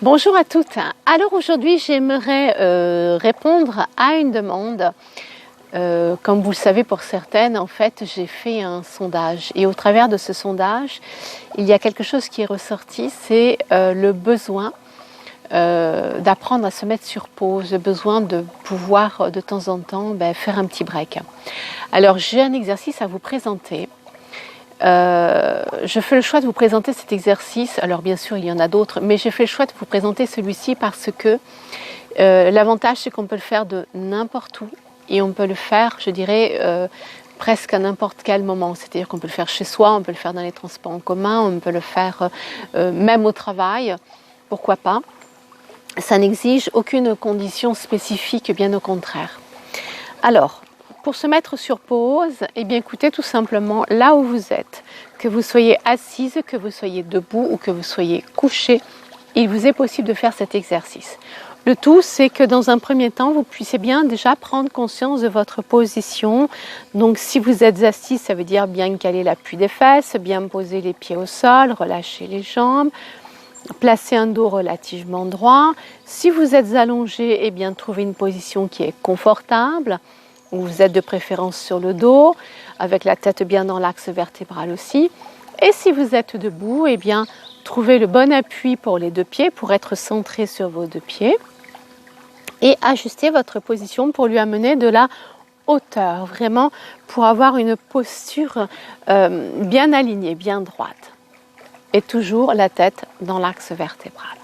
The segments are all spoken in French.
Bonjour à toutes. Alors aujourd'hui, j'aimerais répondre à une demande. Comme vous le savez pour certaines, en fait, j'ai fait un sondage. Et au travers de ce sondage, il y a quelque chose qui est ressorti, c'est le besoin d'apprendre à se mettre sur pause, le besoin de pouvoir de temps en temps faire un petit break. Alors j'ai un exercice à vous présenter. Je fais le choix de vous présenter cet exercice. Alors bien sûr il y en a d'autres, mais j'ai fait le choix de vous présenter celui-ci parce que l'avantage c'est qu'on peut le faire de n'importe où et on peut le faire, je dirais, presque à n'importe quel moment. C'est-à-dire qu'on peut le faire chez soi, on peut le faire dans les transports en commun, on peut le faire même au travail, pourquoi pas. Ça n'exige aucune condition spécifique, bien au contraire. Alors, pour se mettre sur pause, eh bien écoutez tout simplement là où vous êtes, que vous soyez assise, que vous soyez debout ou que vous soyez couché, il vous est possible de faire cet exercice. Le tout, c'est que dans un premier temps, vous puissiez bien déjà prendre conscience de votre position. Donc si vous êtes assis, ça veut dire bien caler l'appui des fesses, bien poser les pieds au sol, relâcher les jambes, placer un dos relativement droit. Si vous êtes allongé, eh bien trouvez une position qui est confortable. Vous êtes de préférence sur le dos, avec la tête bien dans l'axe vertébral aussi. Et si vous êtes debout, eh bien, trouvez le bon appui pour les deux pieds, pour être centré sur vos deux pieds. Et ajustez votre position pour lui amener de la hauteur, vraiment pour avoir une posture bien alignée, bien droite. Et toujours la tête dans l'axe vertébral.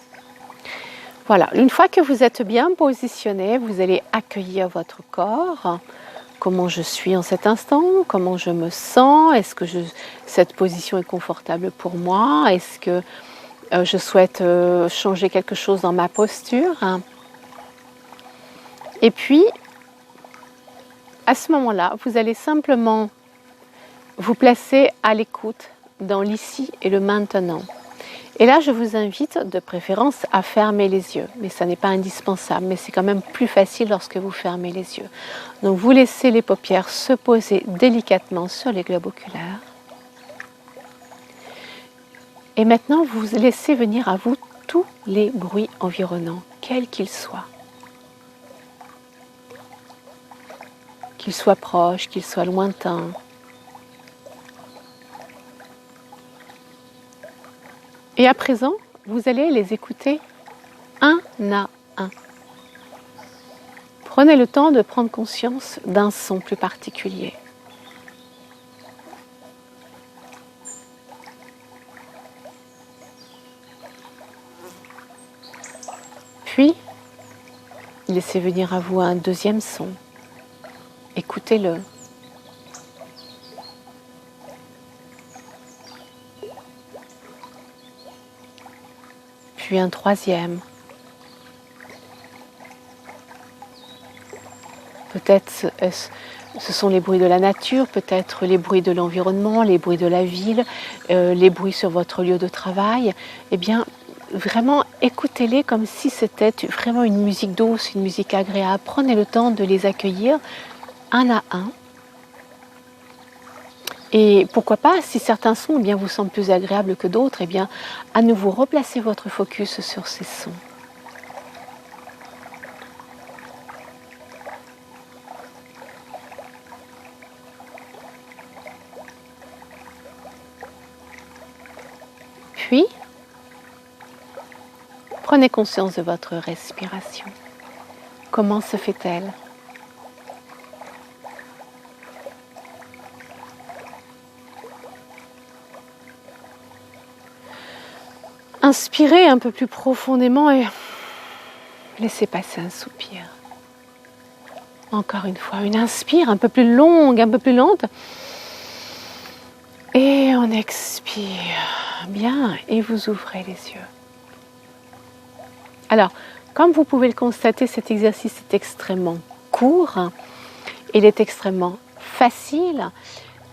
Voilà, une fois que vous êtes bien positionné, vous allez accueillir votre corps. Comment je suis en cet instant, comment je me sens, est-ce que cette position est confortable pour moi, est-ce que je souhaite changer quelque chose dans ma posture. Et puis, à ce moment-là, vous allez simplement vous placer à l'écoute dans l'ici et le maintenant. Et là, je vous invite de préférence à fermer les yeux. Mais ça n'est pas indispensable, mais c'est quand même plus facile lorsque vous fermez les yeux. Donc, vous laissez les paupières se poser délicatement sur les globes oculaires. Et maintenant, vous laissez venir à vous tous les bruits environnants, quels qu'ils soient. Qu'ils soient proches, qu'ils soient lointains. Et à présent, vous allez les écouter un à un. Prenez le temps de prendre conscience d'un son plus particulier. Puis, laissez venir à vous un deuxième son. Écoutez-le. Puis un troisième. Peut-être ce sont les bruits de la nature, peut-être les bruits de l'environnement, les bruits de la ville, les bruits sur votre lieu de travail. Eh bien, vraiment écoutez-les comme si c'était vraiment une musique douce, une musique agréable. Prenez le temps de les accueillir un à un. Et pourquoi pas, si certains sons eh bien, vous semblent plus agréables que d'autres, eh bien, à nouveau replacez votre focus sur ces sons. Puis, prenez conscience de votre respiration. Comment se fait-elle ? Inspirez un peu plus profondément et laissez passer un soupir. Encore une fois, une inspire un peu plus longue, un peu plus lente. Et on expire. Bien, et vous ouvrez les yeux. Alors, comme vous pouvez le constater, cet exercice est extrêmement court. Il est extrêmement facile.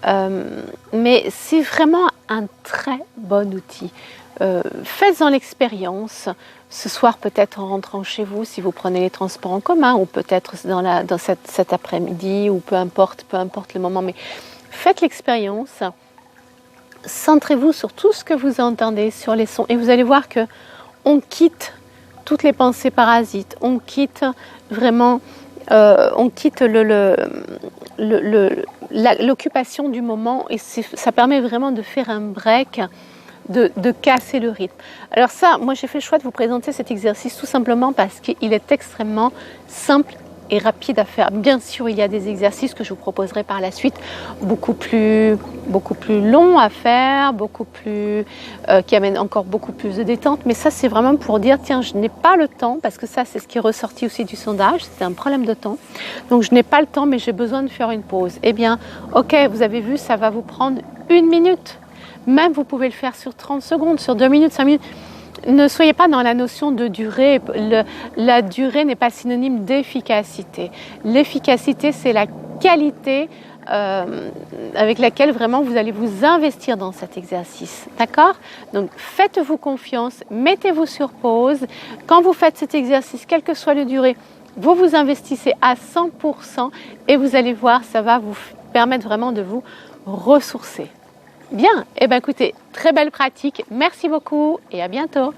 Mais c'est vraiment un très bon outil. Faites-en l'expérience. Ce soir, peut-être en rentrant chez vous, si vous prenez les transports en commun, ou peut-être dans cet après-midi, ou peu importe le moment, mais faites l'expérience. Centrez-vous sur tout ce que vous entendez, sur les sons, et vous allez voir que on quitte toutes les pensées parasites, on quitte vraiment, on quitte l'occupation du moment et ça permet vraiment de faire un break, de casser le rythme. Alors ça, moi j'ai fait le choix de vous présenter cet exercice tout simplement parce qu'il est extrêmement simple et rapide à faire. Bien sûr, il y a des exercices que je vous proposerai par la suite beaucoup plus longs à faire, qui amènent encore beaucoup plus de détente. Mais ça, c'est vraiment pour dire, tiens, je n'ai pas le temps, parce que ça, c'est ce qui est ressorti aussi du sondage, c'était un problème de temps. Donc, je n'ai pas le temps, mais j'ai besoin de faire une pause. Eh bien, ok, vous avez vu, ça va vous prendre 1 minute. Même, vous pouvez le faire sur 30 secondes, sur 2 minutes, 5 minutes. Ne soyez pas dans la notion de durée. La durée n'est pas synonyme d'efficacité. L'efficacité, c'est la qualité avec laquelle vraiment vous allez vous investir dans cet exercice. D'accord? Donc, faites-vous confiance, mettez-vous sur pause. Quand vous faites cet exercice, quelle que soit la durée, vous vous investissez à 100% et vous allez voir, ça va vous permettre vraiment de vous ressourcer. Bien, eh bien écoutez, très belle pratique, merci beaucoup et à bientôt.